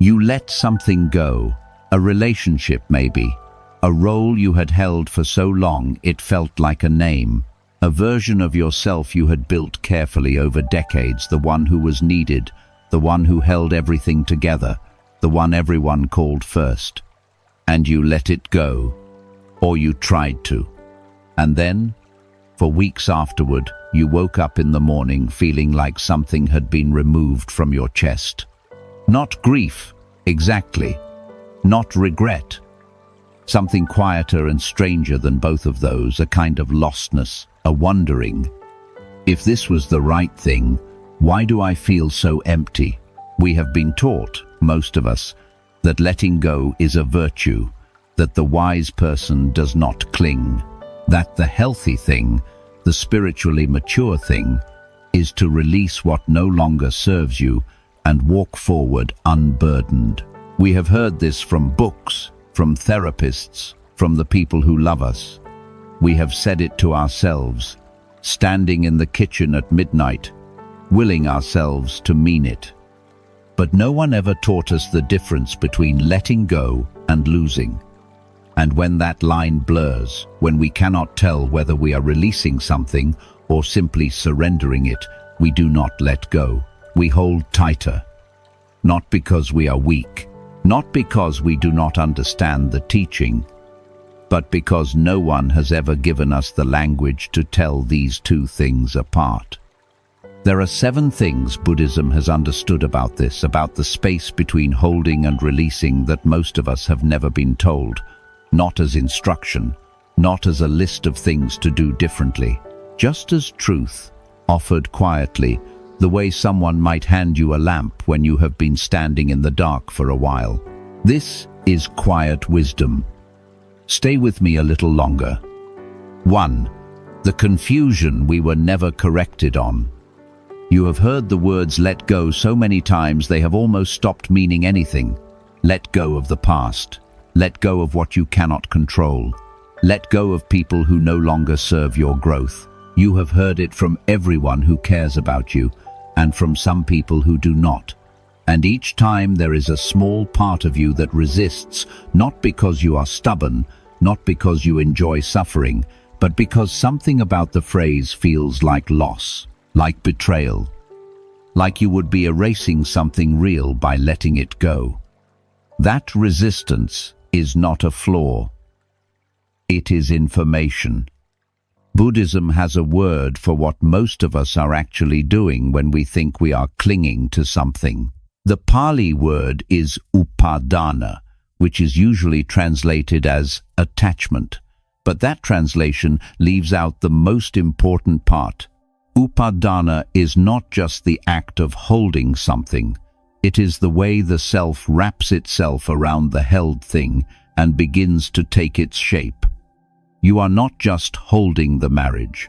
You let something go, a relationship maybe, a role you had held for so long it felt like a name, a version of yourself you had built carefully over decades, the one who was needed, the one who held everything together, the one everyone called first. And you let it go, or you tried to. And then, for weeks afterward, you woke up in the morning feeling like something had been removed from your chest. Not grief, exactly. Not regret. Something quieter and stranger than both of those, a kind of lostness, a wondering. If this was the right thing, why do I feel so empty? We have been taught, most of us, that letting go is a virtue, that the wise person does not cling, that the healthy thing, the spiritually mature thing, is to release what no longer serves you and walk forward unburdened. We have heard this from books, from therapists, from the people who love us. We have said it to ourselves, standing in the kitchen at midnight, willing ourselves to mean it. But no one ever taught us the difference between letting go and losing. And when that line blurs, when we cannot tell whether we are releasing something or simply surrendering it, we do not let go. We hold tighter. Not because we are weak, not because we do not understand the teaching, but because no one has ever given us the language to tell these two things apart. There are 7 things Buddhism has understood about this, about the space between holding and releasing that most of us have never been told, not as instruction, not as a list of things to do differently, just as truth, offered quietly, the way someone might hand you a lamp when you have been standing in the dark for a while. This is quiet wisdom. Stay with me a little longer. 1. The confusion we were never corrected on. You have heard the words let go so many times they have almost stopped meaning anything. Let go of the past. Let go of what you cannot control. Let go of people who no longer serve your growth. You have heard it from everyone who cares about you, and from some people who do not. And each time there is a small part of you that resists, not because you are stubborn, not because you enjoy suffering, but because something about the phrase feels like loss, like betrayal, like you would be erasing something real by letting it go. That resistance is not a flaw. It is information. Buddhism has a word for what most of us are actually doing when we think we are clinging to something. The Pali word is Upādāna, which is usually translated as attachment. But that translation leaves out the most important part. Upādāna is not just the act of holding something. It is the way the self wraps itself around the held thing and begins to take its shape. You are not just holding the marriage.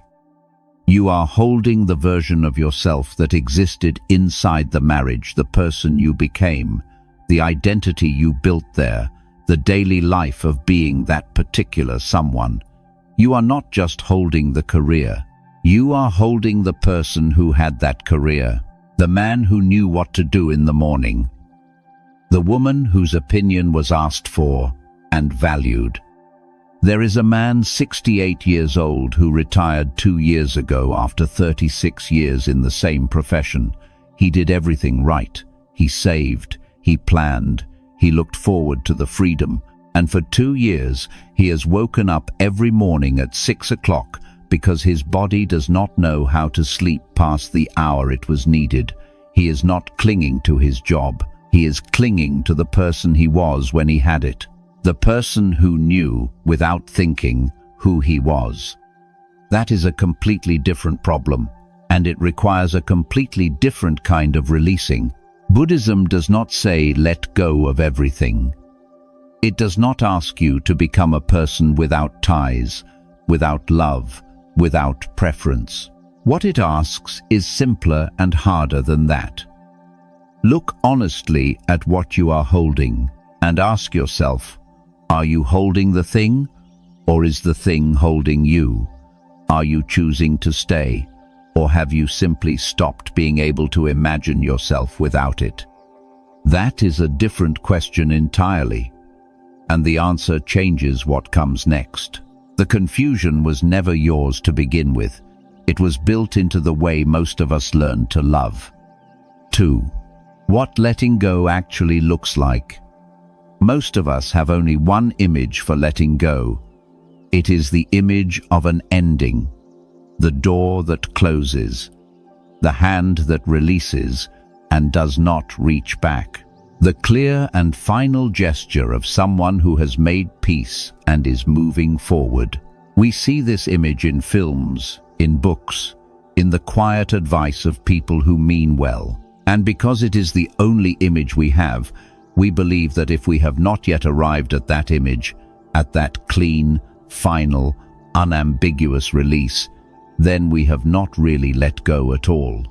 You are holding the version of yourself that existed inside the marriage, the person you became, the identity you built there, the daily life of being that particular someone. You are not just holding the career. You are holding the person who had that career, the man who knew what to do in the morning, the woman whose opinion was asked for and valued. There is a man 68 years old who retired 2 years ago after 36 years in the same profession. He did everything right. He saved, he planned, he looked forward to the freedom, and for 2 years he has woken up every morning at 6 o'clock because his body does not know how to sleep past the hour it was needed. He is not clinging to his job. He is clinging to the person he was when he had it. The person who knew, without thinking, who he was. That is a completely different problem, and it requires a completely different kind of releasing. Buddhism does not say let go of everything. It does not ask you to become a person without ties, without love, without preference. What it asks is simpler and harder than that. Look honestly at what you are holding and ask yourself, are you holding the thing, or is the thing holding you? Are you choosing to stay, or have you simply stopped being able to imagine yourself without it? That is a different question entirely, and the answer changes what comes next. The confusion was never yours to begin with. It was built into the way most of us learn to love. 2. What letting go actually looks like. Most of us have only one image for letting go. It is the image of an ending, the door that closes, the hand that releases and does not reach back, the clear and final gesture of someone who has made peace and is moving forward. We see this image in films, in books, in the quiet advice of people who mean well. And because it is the only image we have, we believe that if we have not yet arrived at that image, at that clean, final, unambiguous release, then we have not really let go at all.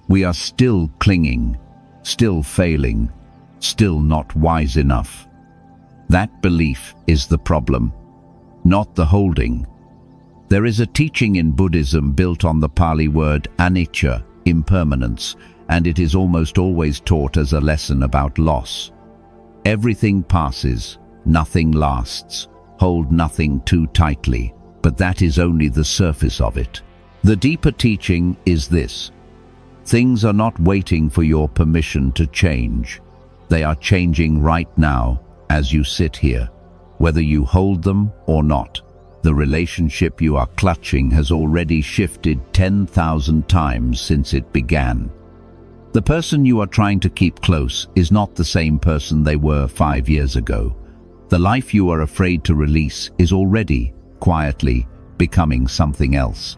We are still clinging, still failing, still not wise enough. That belief is the problem, not the holding. There is a teaching in Buddhism built on the Pali word Anicca, impermanence, and it is almost always taught as a lesson about loss. Everything passes, nothing lasts. Hold nothing too tightly, but that is only the surface of it. The deeper teaching is this: things are not waiting for your permission to change. They are changing right now as you sit here, whether you hold them or not. The relationship you are clutching has already shifted 10,000 times since it began. The person you are trying to keep close is not the same person they were 5 years ago. The life you are afraid to release is already, quietly, becoming something else.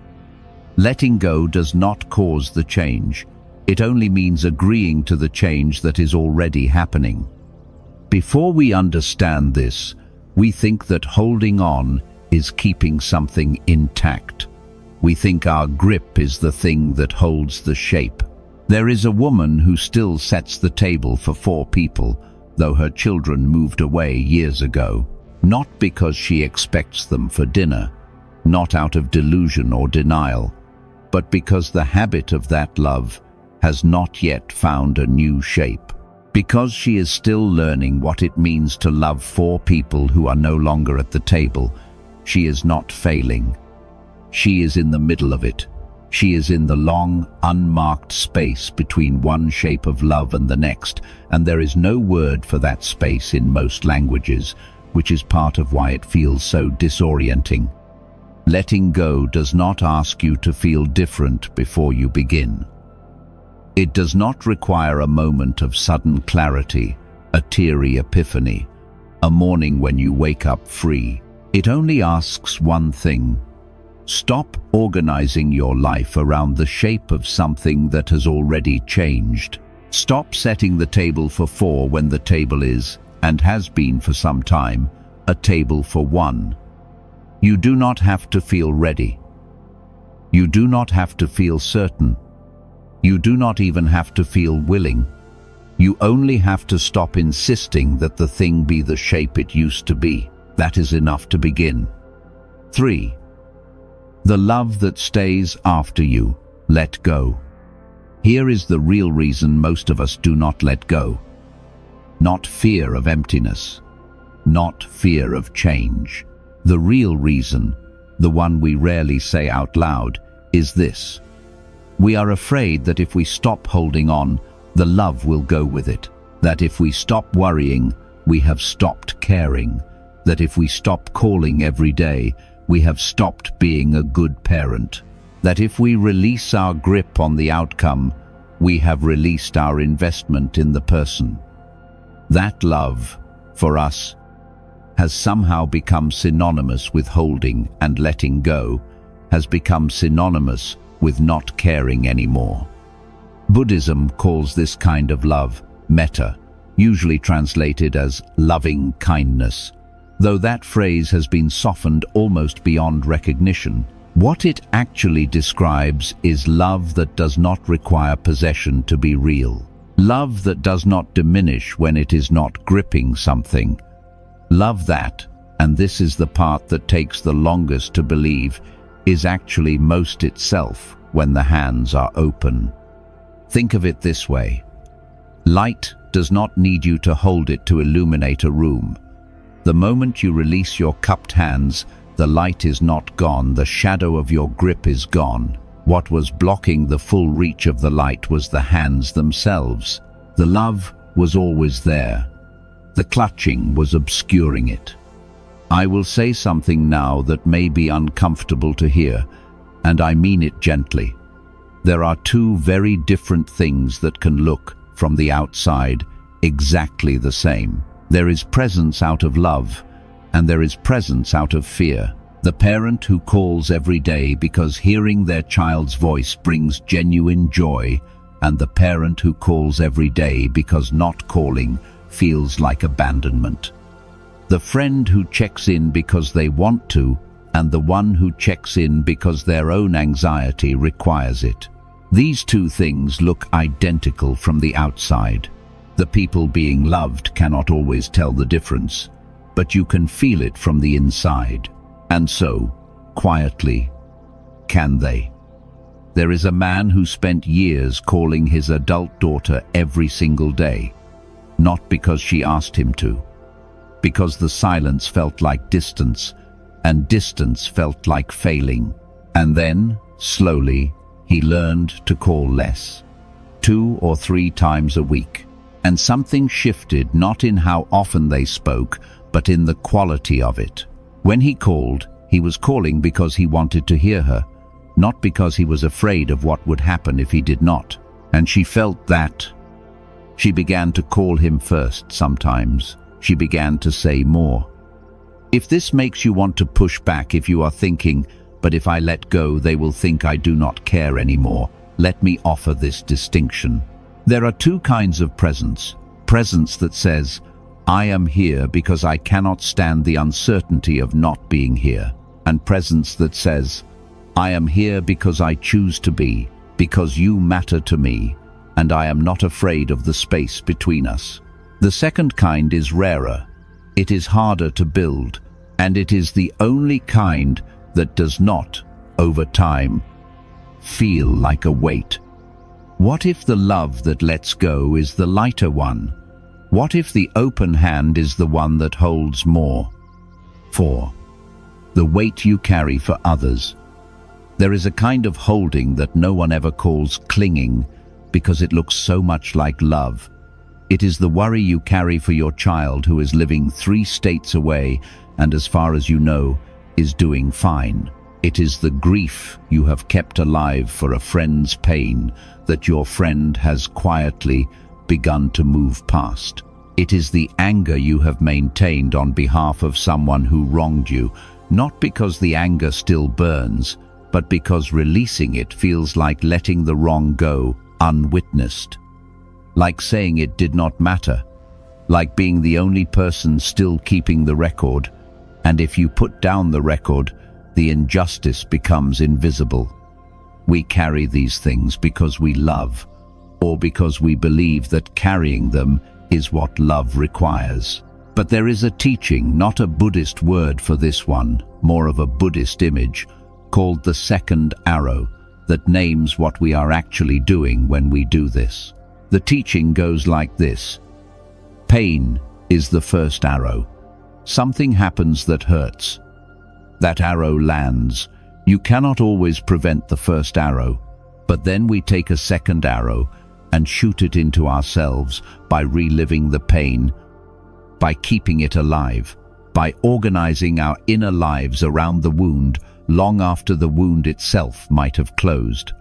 Letting go does not cause the change. It only means agreeing to the change that is already happening. Before we understand this, we think that holding on is keeping something intact. We think our grip is the thing that holds the shape. There is a woman who still sets the table for 4 people, though her children moved away years ago, not because she expects them for dinner, not out of delusion or denial, but because the habit of that love has not yet found a new shape. Because she is still learning what it means to love 4 people who are no longer at the table, she is not failing. She is in the middle of it. She is in the long, unmarked space between one shape of love and the next, and there is no word for that space in most languages, which is part of why it feels so disorienting. Letting go does not ask you to feel different before you begin. It does not require a moment of sudden clarity, a teary epiphany, a morning when you wake up free. It only asks one thing: stop organizing your life around the shape of something that has already changed. Stop setting the table for 4 when the table is, and has been for some time, a table for 1. You do not have to feel ready. You do not have to feel certain. You do not even have to feel willing. You only have to stop insisting that the thing be the shape it used to be. That is enough to begin. 3. The love that stays after you. Let go. Here is the real reason most of us do not let go. Not fear of emptiness. Not fear of change. The real reason, the one we rarely say out loud, is this: we are afraid that if we stop holding on, the love will go with it. That if we stop worrying, we have stopped caring. That if we stop calling every day, we have stopped being a good parent. That if we release our grip on the outcome, we have released our investment in the person. That love, for us, has somehow become synonymous with holding and letting go, has become synonymous with not caring anymore. Buddhism calls this kind of love Metta, usually translated as loving kindness, though that phrase has been softened almost beyond recognition. What it actually describes is love that does not require possession to be real. Love that does not diminish when it is not gripping something. Love that, and this is the part that takes the longest to believe, is actually most itself when the hands are open. Think of it this way. Light does not need you to hold it to illuminate a room. The moment you release your cupped hands, the light is not gone, the shadow of your grip is gone. What was blocking the full reach of the light was the hands themselves. The love was always there. The clutching was obscuring it. I will say something now that may be uncomfortable to hear, and I mean it gently. There are two very different things that can look, from the outside, exactly the same. There is presence out of love, and there is presence out of fear. The parent who calls every day because hearing their child's voice brings genuine joy, and the parent who calls every day because not calling feels like abandonment. The friend who checks in because they want to, and the one who checks in because their own anxiety requires it. These two things look identical from the outside. The people being loved cannot always tell the difference, but you can feel it from the inside. And so, quietly, can they? There is a man who spent years calling his adult daughter every single day, not because she asked him to, because the silence felt like distance, and distance felt like failing. And then, slowly, he learned to call less, 2 or 3 times a week. And something shifted, not in how often they spoke, but in the quality of it. When he called, he was calling because he wanted to hear her, not because he was afraid of what would happen if he did not. And she felt that. She began to call him first sometimes. She began to say more. If this makes you want to push back, if you are thinking, but if I let go, they will think I do not care anymore, let me offer this distinction. There are two kinds of presence. Presence that says, I am here because I cannot stand the uncertainty of not being here. And presence that says, I am here because I choose to be, because you matter to me, and I am not afraid of the space between us. The second kind is rarer. It is harder to build, and it is the only kind that does not, over time, feel like a weight. What if the love that lets go is the lighter one? What if the open hand is the one that holds more? 4. The weight you carry for others. There is a kind of holding that no one ever calls clinging because it looks so much like love. It is the worry you carry for your child who is living 3 states away and, as far as you know, is doing fine. It is the grief you have kept alive for a friend's pain that your friend has quietly begun to move past. It is the anger you have maintained on behalf of someone who wronged you, not because the anger still burns, but because releasing it feels like letting the wrong go unwitnessed. Like saying it did not matter, like being the only person still keeping the record, and if you put down the record, the injustice becomes invisible. We carry these things because we love, or because we believe that carrying them is what love requires. But there is a teaching, not a Buddhist word for this one, more of a Buddhist image, called the second arrow, that names what we are actually doing when we do this. The teaching goes like this. Pain is the first arrow. Something happens that hurts. That arrow lands. You cannot always prevent the first arrow, but then we take a second arrow and shoot it into ourselves by reliving the pain, by keeping it alive, by organizing our inner lives around the wound long after the wound itself might have closed.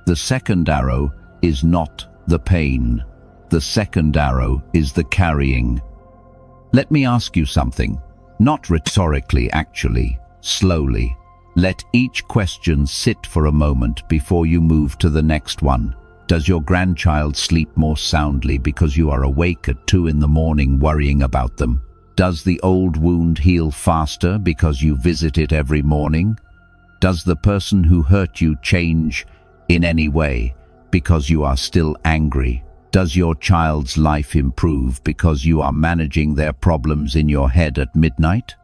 The second arrow is not the pain. The second arrow is the carrying. Let me ask you something, not rhetorically actually, slowly. Let each question sit for a moment before you move to the next one. Does your grandchild sleep more soundly because you are awake at 2 in the morning worrying about them? Does the old wound heal faster because you visit it every morning? Does the person who hurt you change in any way because you are still angry? Does your child's life improve because you are managing their problems in your head at midnight?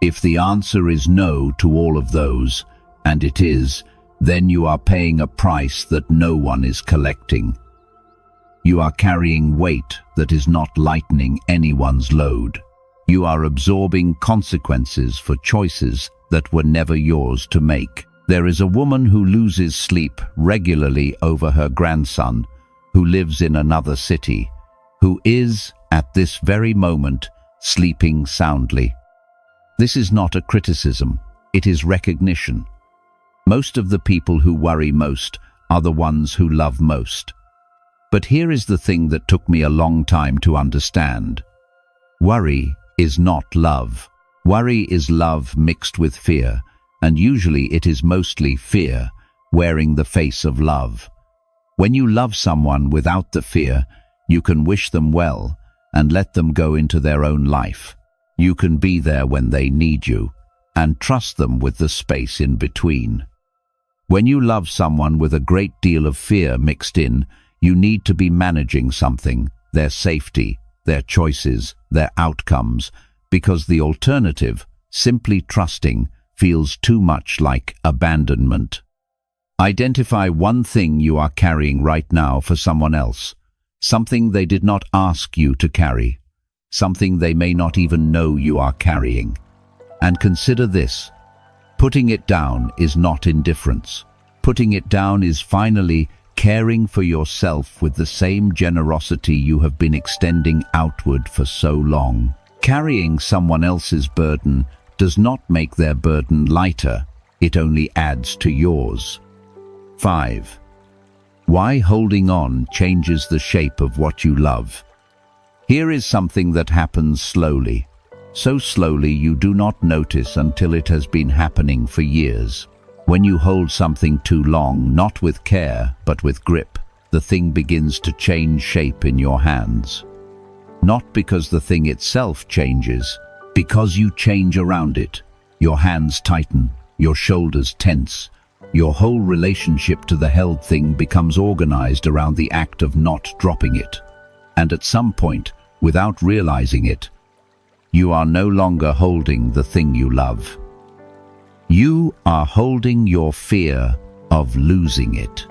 If the answer is no to all of those, and it is, then you are paying a price that no one is collecting. You are carrying weight that is not lightening anyone's load. You are absorbing consequences for choices that were never yours to make. There is a woman who loses sleep regularly over her grandson, who lives in another city, who is, at this very moment, sleeping soundly. This is not a criticism, it is recognition. Most of the people who worry most are the ones who love most. But here is the thing that took me a long time to understand. Worry is not love. Worry is love mixed with fear, and usually it is mostly fear, wearing the face of love. When you love someone without the fear, you can wish them well and let them go into their own life. You can be there when they need you and trust them with the space in between. When you love someone with a great deal of fear mixed in, you need to be managing something, their safety, their choices, their outcomes, because the alternative, simply trusting, feels too much like abandonment. Identify one thing you are carrying right now for someone else, something they did not ask you to carry, something they may not even know you are carrying. And consider this: putting it down is not indifference. Putting it down is finally caring for yourself with the same generosity you have been extending outward for so long. Carrying someone else's burden does not make their burden lighter, it only adds to yours. 5. Why holding on changes the shape of what you love. Here is something that happens slowly. So slowly you do not notice until it has been happening for years. When you hold something too long, not with care, but with grip, the thing begins to change shape in your hands. Not because the thing itself changes, because you change around it. Your hands tighten, your shoulders tense. Your whole relationship to the held thing becomes organized around the act of not dropping it. And at some point, without realizing it, you are no longer holding the thing you love. You are holding your fear of losing it.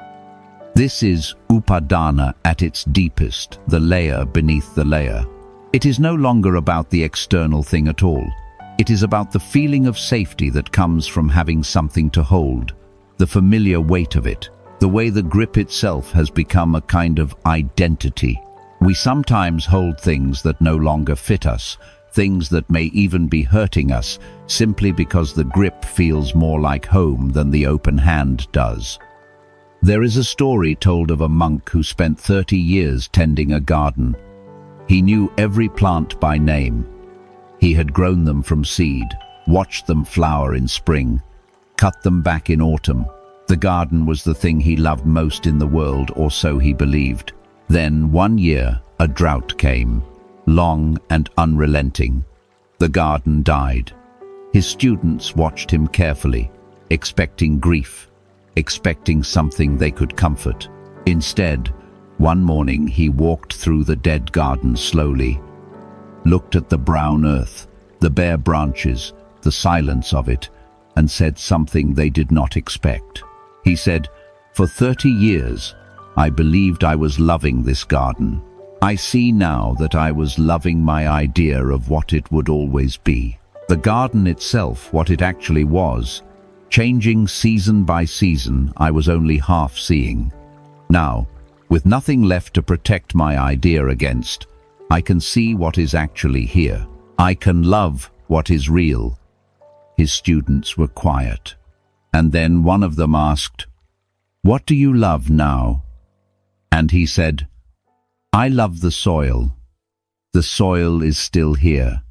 This is Upādāna at its deepest, the layer beneath the layer. It is no longer about the external thing at all. It is about the feeling of safety that comes from having something to hold, the familiar weight of it, the way the grip itself has become a kind of identity. We sometimes hold things that no longer fit us, things that may even be hurting us, simply because the grip feels more like home than the open hand does. There is a story told of a monk who spent 30 years tending a garden. He knew every plant by name. He had grown them from seed, watched them flower in spring, cut them back in autumn. The garden was the thing he loved most in the world, or so he believed. Then, one year, a drought came, long and unrelenting. The garden died. His students watched him carefully, expecting grief, expecting something they could comfort. Instead, one morning he walked through the dead garden slowly, looked at the brown earth, the bare branches, the silence of it, and said something they did not expect. He said, "For 30 years, I believed I was loving this garden. I see now that I was loving my idea of what it would always be. The garden itself, what it actually was, changing season by season, I was only half seeing. Now, with nothing left to protect my idea against, I can see what is actually here. I can love what is real." His students were quiet, and then one of them asked, "What do you love now?" And he said, "I love the soil. The soil is still here.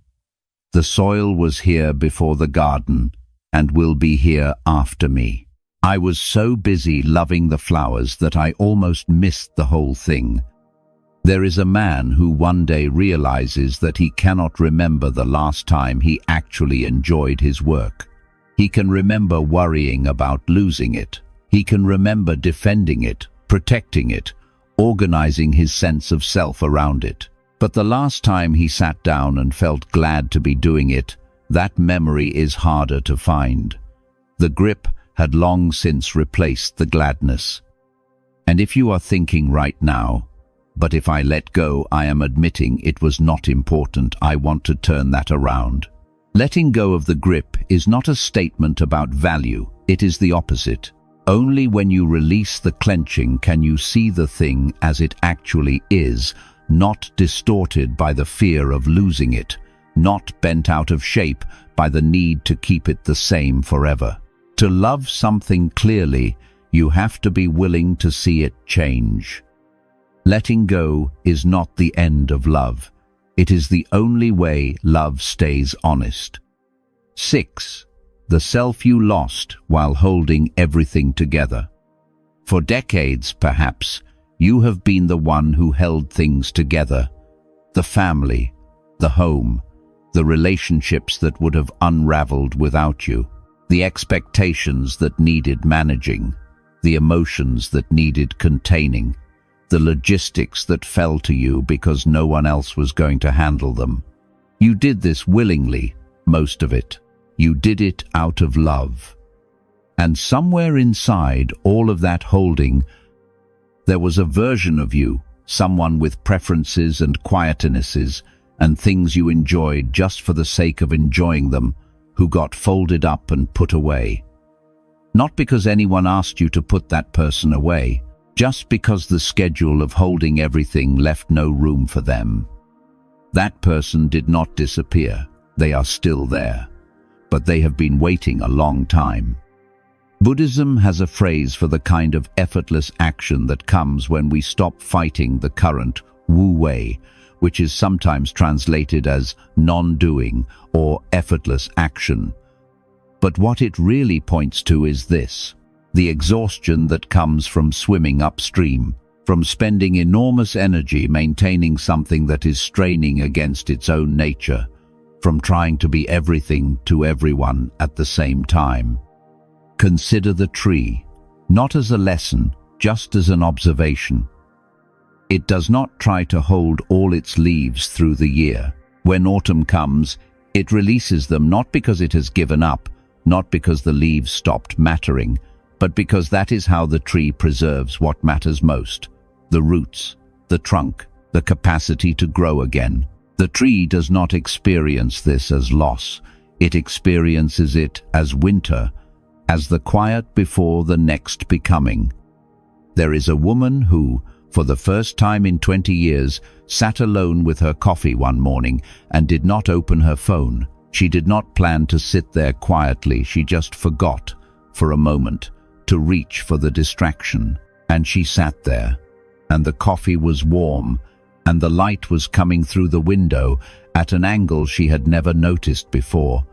The soil was here before the garden and will be here after me. I was so busy loving the flowers that I almost missed the whole thing." There is a man who one day realizes that he cannot remember the last time he actually enjoyed his work. He can remember worrying about losing it. He can remember defending it, protecting it, organizing his sense of self around it. But the last time he sat down and felt glad to be doing it, that memory is harder to find. The grip had long since replaced the gladness. And if you are thinking right now, But if I let go, I am admitting it was not important. I want to turn that around. Letting go of the grip is not a statement about value. It is the opposite. Only when you release the clenching can you see the thing as it actually is, not distorted by the fear of losing it, not bent out of shape by the need to keep it the same forever. To love something clearly, you have to be willing to see it change. Letting go is not the end of love. It is the only way love stays honest. 6. The self you lost while holding everything together. For decades, perhaps, you have been the one who held things together. The family, the home, the relationships that would have unraveled without you, the expectations that needed managing, the emotions that needed containing, the logistics that fell to you because no one else was going to handle them. You did this willingly, most of it. You did it out of love. And somewhere inside all of that holding, there was a version of you, someone with preferences and quieternesses and things you enjoyed just for the sake of enjoying them, who got folded up and put away. Not because anyone asked you to put that person away, just because the schedule of holding everything left no room for them. That person did not disappear. They are still there. But they have been waiting a long time. Buddhism has a phrase for the kind of effortless action that comes when we stop fighting the current wu wei, which is sometimes translated as non-doing or effortless action. But what it really points to is this: the exhaustion that comes from swimming upstream, from spending enormous energy maintaining something that is straining against its own nature, from trying to be everything to everyone at the same time. Consider the tree, not as a lesson, just as an observation. It does not try to hold all its leaves through the year. When autumn comes, it releases them not because it has given up, not because the leaves stopped mattering, but because that is how the tree preserves what matters most: the roots, the trunk, the capacity to grow again. The tree does not experience this as loss. It experiences it as winter, as the quiet before the next becoming. There is a woman who, for the first time in 20 years, sat alone with her coffee one morning and did not open her phone. She did not plan to sit there quietly. She just forgot, for a moment, to reach for the distraction. And she sat there, and the coffee was warm, and the light was coming through the window at an angle she had never noticed before,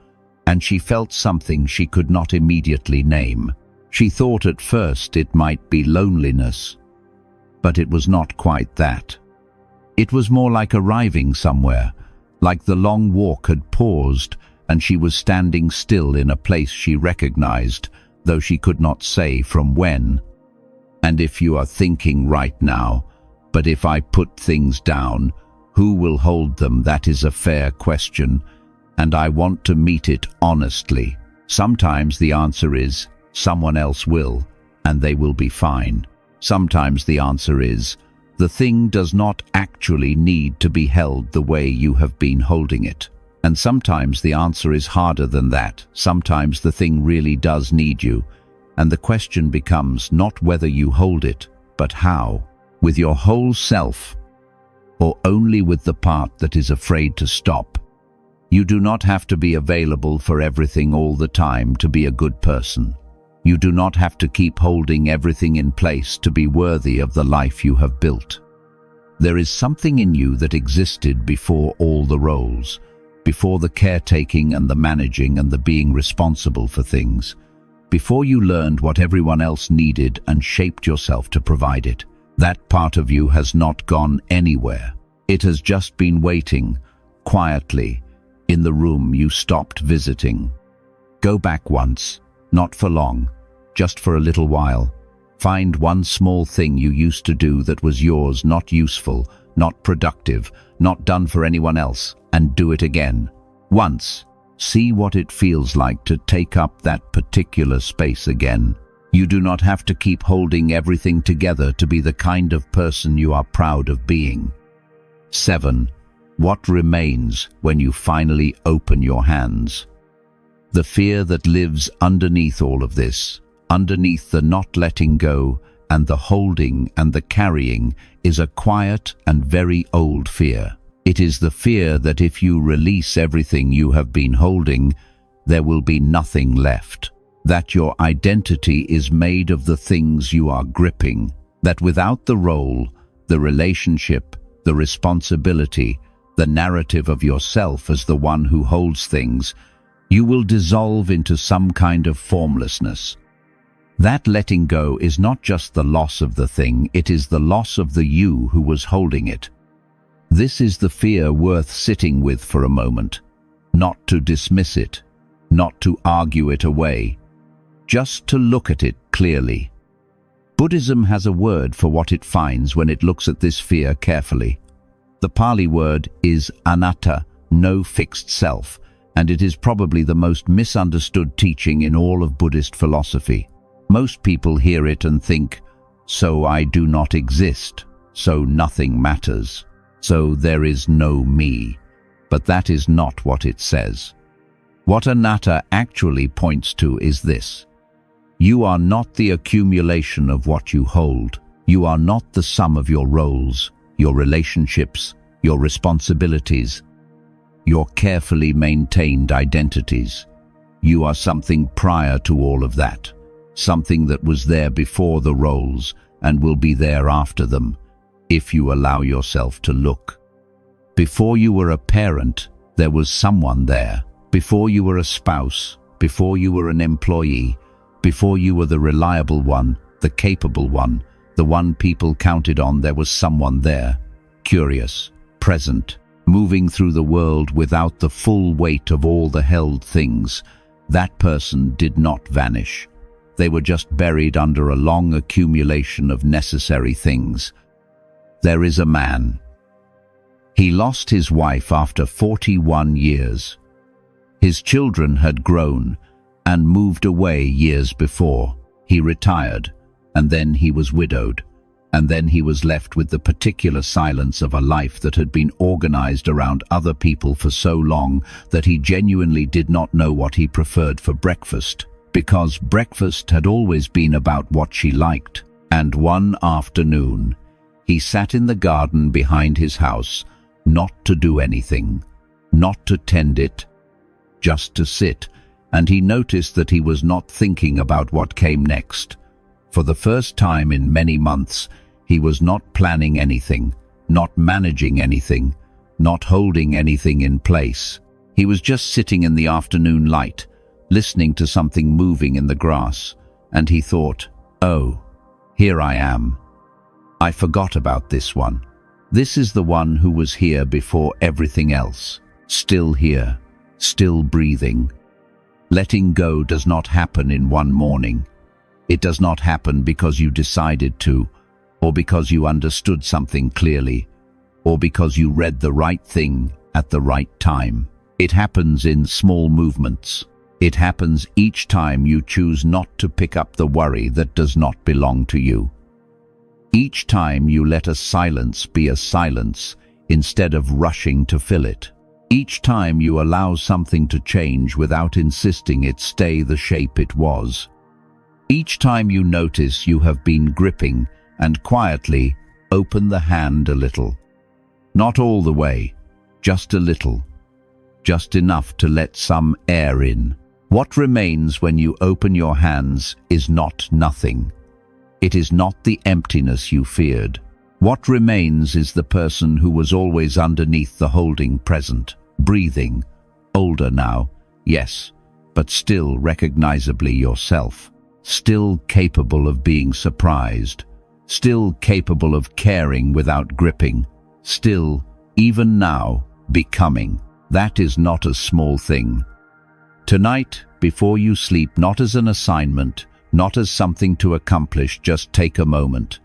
and she felt something she could not immediately name. She thought at first it might be loneliness, but it was not quite that. It was more like arriving somewhere, like the long walk had paused and she was standing still in a place she recognized, though she could not say from when. And if you are thinking right now, but if I put things down, who will hold them? That is a fair question, and I want to meet it honestly. Sometimes the answer is, someone else will, and they will be fine. Sometimes the answer is, the thing does not actually need to be held the way you have been holding it. And sometimes the answer is harder than that. Sometimes the thing really does need you, and the question becomes not whether you hold it, but how. With your whole self, or only with the part that is afraid to stop. You do not have to be available for everything all the time to be a good person. You do not have to keep holding everything in place to be worthy of the life you have built. There is something in you that existed before all the roles, before the caretaking and the managing and the being responsible for things, before you learned what everyone else needed and shaped yourself to provide it. That part of you has not gone anywhere. It has just been waiting, quietly, in the room you stopped visiting. Go back once, not for long, just for a little while. Find one small thing you used to do that was yours, not useful, not productive, not done for anyone else, and do it again. Once. See what it feels like to take up that particular space again. You do not have to keep holding everything together to be the kind of person you are proud of being. 7. What remains when you finally open your hands? The fear that lives underneath all of this, underneath the not letting go and the holding and the carrying, is a quiet and very old fear. It is the fear that if you release everything you have been holding, there will be nothing left. That your identity is made of the things you are gripping. That without the role, the relationship, the responsibility, the narrative of yourself as the one who holds things, you will dissolve into some kind of formlessness. That letting go is not just the loss of the thing, it is the loss of the you who was holding it. This is the fear worth sitting with for a moment, not to dismiss it, not to argue it away, just to look at it clearly. Buddhism has a word for what it finds when it looks at this fear carefully. The Pali word is Anatta, no fixed self, and it is probably the most misunderstood teaching in all of Buddhist philosophy. Most people hear it and think, so I do not exist, so nothing matters, so there is no me. But that is not what it says. What Anatta actually points to is this. You are not the accumulation of what you hold. You are not the sum of your roles, your relationships, your responsibilities, your carefully maintained identities. You are something prior to all of that, something that was there before the roles and will be there after them, if you allow yourself to look. Before you were a parent, there was someone there. Before you were a spouse, before you were an employee, before you were the reliable one, the capable one, the one people counted on, there was someone there, curious, present, moving through the world without the full weight of all the held things. That person did not vanish. They were just buried under a long accumulation of necessary things. There is a man. He lost his wife after 41 years. His children had grown and moved away years before. He retired, and then he was widowed, and then he was left with the particular silence of a life that had been organized around other people for so long that he genuinely did not know what he preferred for breakfast, because breakfast had always been about what she liked. And one afternoon, he sat in the garden behind his house, not to do anything, not to tend it, just to sit, and he noticed that he was not thinking about what came next. For the first time in many months, he was not planning anything, not managing anything, not holding anything in place. He was just sitting in the afternoon light, listening to something moving in the grass, and he thought, oh, here I am. I forgot about this one. This is the one who was here before everything else, still here, still breathing. Letting go does not happen in one morning. It does not happen because you decided to, or because you understood something clearly, or because you read the right thing at the right time. It happens in small movements. It happens each time you choose not to pick up the worry that does not belong to you. Each time you let a silence be a silence instead of rushing to fill it. Each time you allow something to change without insisting it stay the shape it was. Each time you notice you have been gripping and quietly open the hand a little. Not all the way, just a little. Just enough to let some air in. What remains when you open your hands is not nothing. It is not the emptiness you feared. What remains is the person who was always underneath the holding present, breathing, older now, yes, but still recognizably yourself, still capable of being surprised, still capable of caring without gripping, still, even now, becoming. That is not a small thing. Tonight, before you sleep, not as an assignment, not as something to accomplish, just take a moment.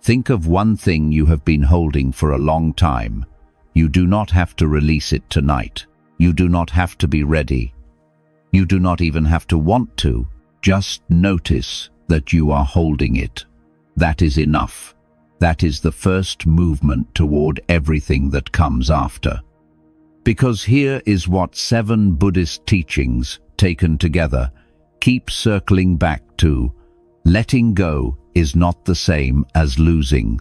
Think of one thing you have been holding for a long time. You do not have to release it tonight. You do not have to be ready. You do not even have to want to. Just notice, that you are holding it. That is enough. That is the first movement toward everything that comes after. Because here is what 7 Buddhist teachings, taken together, keep circling back to. Letting go is not the same as losing.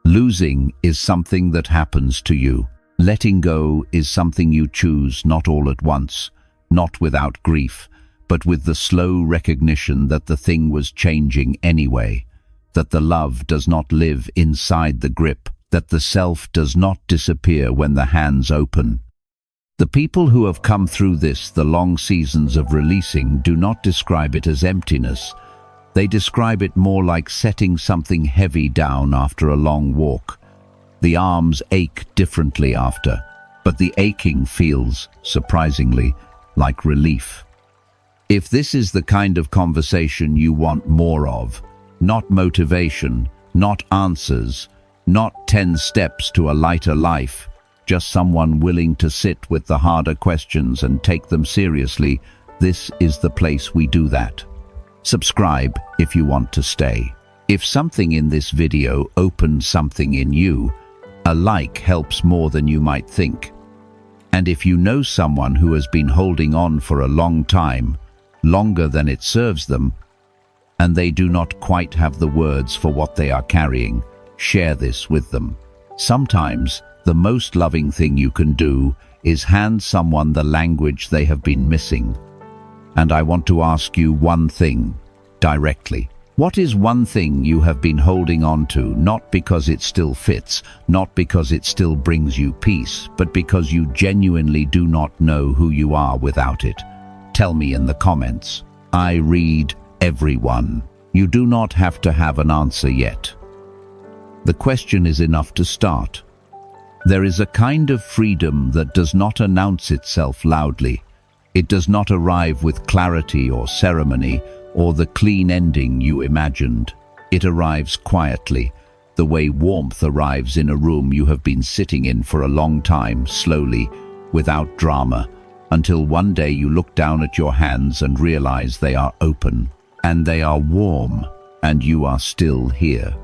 Losing is something that happens to you. Letting go is something you choose, not all at once, not without grief, but with the slow recognition that the thing was changing anyway, that the love does not live inside the grip, that the self does not disappear when the hands open. The people who have come through this, the long seasons of releasing, do not describe it as emptiness. They describe it more like setting something heavy down after a long walk. The arms ache differently after, but the aching feels, surprisingly, like relief. If this is the kind of conversation you want more of, not motivation, not answers, not 10 steps to a lighter life, just someone willing to sit with the harder questions and take them seriously, this is the place we do that. Subscribe if you want to stay. If something in this video opened something in you, a like helps more than you might think. And if you know someone who has been holding on for a long time, longer than it serves them, and they do not quite have the words for what they are carrying, share this with them. Sometimes, the most loving thing you can do is hand someone the language they have been missing. And I want to ask you one thing, directly. What is one thing you have been holding on to, not because it still fits, not because it still brings you peace, but because you genuinely do not know who you are without it? Tell me in the comments. I read everyone. You do not have to have an answer yet. The question is enough to start. There is a kind of freedom that does not announce itself loudly. It does not arrive with clarity or ceremony or the clean ending you imagined. It arrives quietly, the way warmth arrives in a room you have been sitting in for a long time, slowly, without drama, until one day you look down at your hands and realize they are open, and they are warm, and you are still here.